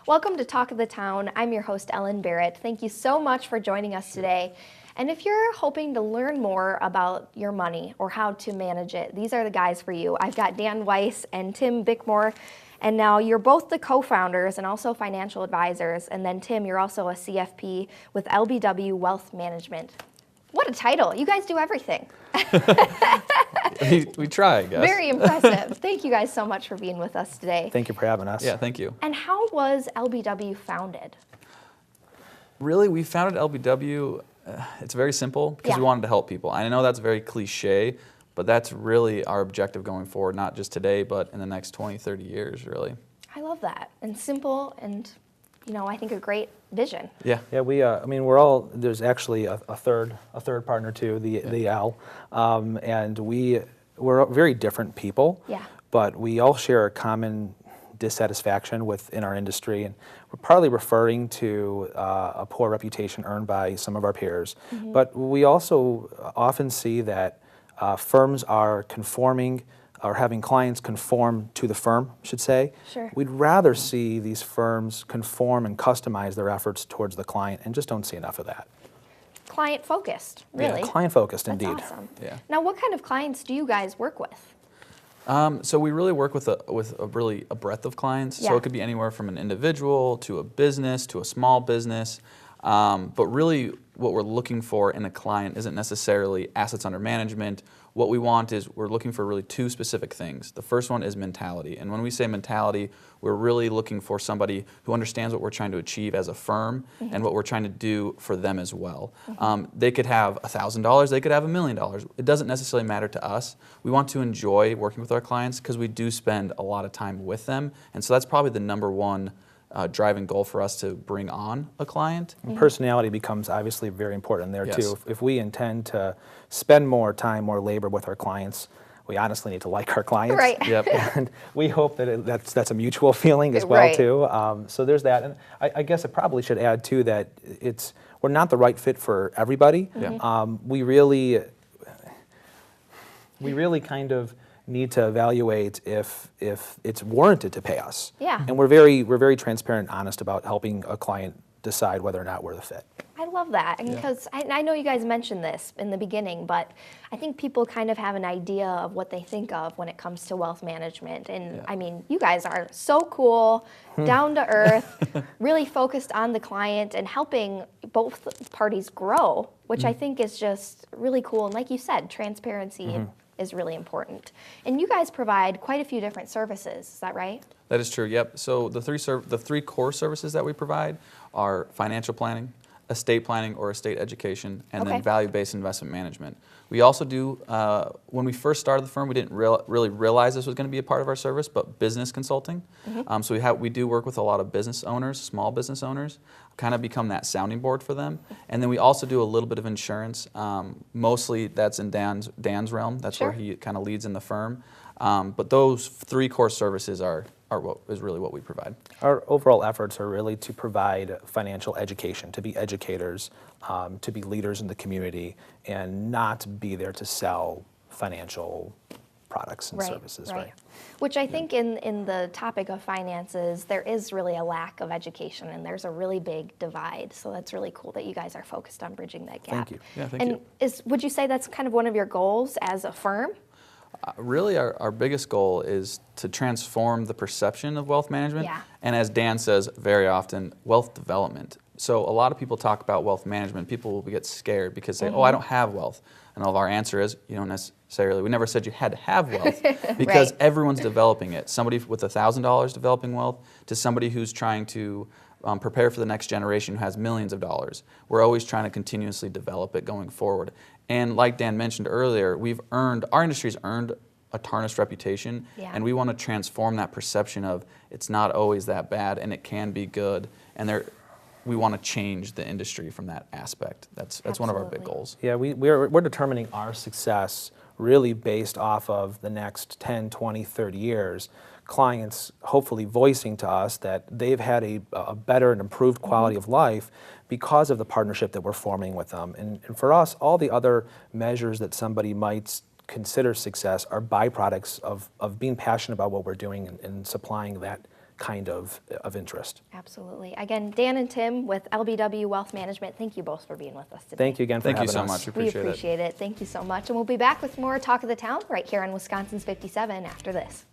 Welcome to Talk of the Town. I'm your host, Ellen Barrett. Thank you so much for joining us today. And if you're hoping to learn more about your money or how to manage it, these are the guys for you. I've got Dan Weiss and Tim Bickmore. And now you're both the co-founders and also financial advisors. And then Tim, you're also a CFP with LBW Wealth Management. What a title. You guys do everything. We try, I guess. Very impressive. Thank you guys so much for being with us today. Thank you for having us. Yeah, thank you. And how was LBW founded? Really, we founded LBW, it's very simple because we wanted to help people. I know that's very cliche, but that's really our objective going forward, not just today, but in the next 20, 30 years, really. I love that. And simple and, I think a great vision. Yeah. Yeah, we're all, there's actually a third partner too, the L. And we're very different people. Yeah. But we all share a common dissatisfaction within our industry, and we're partly referring to a poor reputation earned by some of our peers. Mm-hmm. But we also often see that firms are conforming or having clients conform to the firm, I should say. Sure. We'd rather see these firms conform and customize their efforts towards the client, and just don't see enough of that. Client focused, really. Yeah, client focused, That's indeed. Awesome. Yeah. Now, what kind of clients do you guys work with? So we really work with a breadth of clients. Yeah. So it could be anywhere from an individual to a business to a small business. But really what we're looking for in a client isn't necessarily assets under management. What we want is we're looking for really two specific things. The first one is mentality. And when we say mentality, we're really looking for somebody who understands what we're trying to achieve as a firm and what we're trying to do for them as well. They could have $1,000, they could have $1 million. It doesn't necessarily matter to us. We want to enjoy working with our clients because we do spend a lot of time with them. And so that's probably the number one driving goal for us to bring on a client. And personality becomes obviously very important there Yes. too. If we intend to spend more time, more labor with our clients, we honestly need to like our clients. Right. Yep. And we hope that that's a mutual feeling as well Right. too. So there's that. And I guess I probably should add too that we're not the right fit for everybody. Yeah. We really kind of need to evaluate if it's warranted to pay us. Yeah. And we're very transparent and honest about helping a client decide whether or not we're the fit. I love that, and because I know you guys mentioned this in the beginning, but I think people kind of have an idea of what they think of when it comes to wealth management. And I mean, you guys are so cool, down to earth, really focused on the client and helping both parties grow, which I think is just really cool. And like you said, transparency is really important. And you guys provide quite a few different services, is that right? That is true, yep. So the three core services that we provide are financial planning, estate planning or estate education, and then value-based investment management. We also do, when we first started the firm, we didn't really realize this was going to be a part of our service, but business consulting. So we do work with a lot of business owners, small business owners, kind of become that sounding board for them. And then we also do a little bit of insurance. Mostly that's in Dan's realm. That's where he kind of leads in the firm. But those three core services are what is really what we provide. Our overall efforts are really to provide financial education, to be educators, to be leaders in the community, and not be there to sell financial products and services. Right. Which I think in the topic of finances, there is really a lack of education, and there's a really big divide. So that's really cool that you guys are focused on bridging that gap. Thank you. Yeah, thank you. And would you say that's kind of one of your goals as a firm? Really, our biggest goal is to transform the perception of wealth management. Yeah. And as Dan says very often, wealth development. So a lot of people talk about wealth management. People will get scared because they say, oh, I don't have wealth. And all of our answer is, you don't necessarily. We never said you had to have wealth because everyone's developing it. Somebody with $1,000 developing wealth to somebody who's trying to prepare for the next generation who has millions of dollars. We're always trying to continuously develop it going forward. And like Dan mentioned earlier, our industry's earned a tarnished reputation, and we want to transform that perception of it's not always that bad and it can be good. And we want to change the industry from that aspect. That's one of our big goals. Yeah, we're determining our success really based off of the next 10, 20, 30 years. Clients hopefully voicing to us that they've had a better and improved quality of life because of the partnership that we're forming with them. And for us, all the other measures that somebody might consider success are byproducts of being passionate about what we're doing and supplying that kind of interest. Absolutely. Again, Dan and Tim with LBW Wealth Management, thank you both for being with us today. Thank you again for having us. Thank you so much. We appreciate it. Thank you so much. And we'll be back with more Talk of the Town right here on Wisconsin's 57 after this.